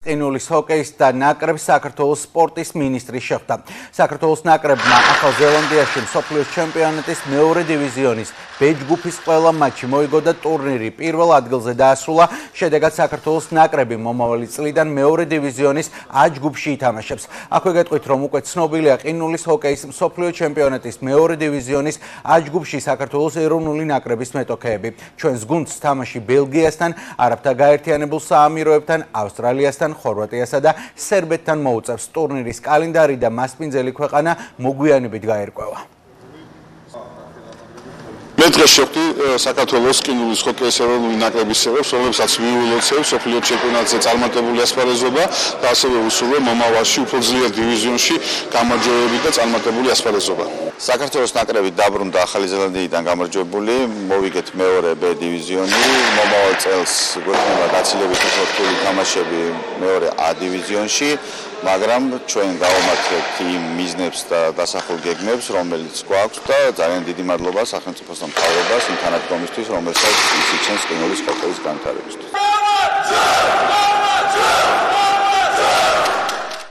ყინულის ჰოკეის და ნაკრებს საქართველოს სპორტის მინისტრი შეხვდა. საქართველოს ნაკრებმა ახალ ზელანდიაში მსოფლიოს ჩემპიონატის მეორე დივიზიონის ბ ჯგუფის ყველა მატჩი მოიგო და ტურნირი პირველ ადგილზე დაასრულა. შედეგად საქართველოს ნაკრები მომავალი წლიდან მეორე დივიზიონის A ჯგუფში ითამაშებს. აქვე გეტყვით, რომ უკვე ცნობილია ყინულის ჰოკეის მსოფლიო ჩემპიონატის მეორე დივიზიონის A ჯგუფში საქართველოს ეროვნული ნაკრების მეტოქეები. ჩვენს გუნდს თამაში ბელგიასთან, არაბთა გაერთიანებულ საამიროებთან, ავსტრალიასთან, ხორვატიასა და სერბეთთან მოუწევს. ტურნირის კალენდარი და მასპინძელი ქვეყანა მოგვიანებით გაერკვევა. მე დღეს შევხვდი საქართველოს ყინულის ჰოკეის ეროვნული ნაკრების წევრებს, რომლებსაც მიულოცავ მსოფლიო ჩემპიონატზე წარმატებული ასპარეზობა და ასევე უსურვო მომავალში უფრო ძლიერ დივიზიონში გამარჯვებები და წარმატებული ასპარეზობა. საქართველოს ნაკრები დაბრუნდა ახალი ზელანდიიდან გამარჯვებული, მოვიგეთ მეორე B დივიზიონი, მომავალ წელს გვექნება გაცილებით უფრო რთული თამაშები მეორე A დივიზიონში, მაგრამ ჩვენ გავამართლებთ იმ მიზნებს და დასახულ გეგმებს, რომელიც გვაქვს და ძალიან დიდი მადლობა სახელმწიფოს და მთავრობას იმ თანადგომისთვის, რომელსაც ის იჩენს ყინულის ჰოკეის განვითარებისთვის.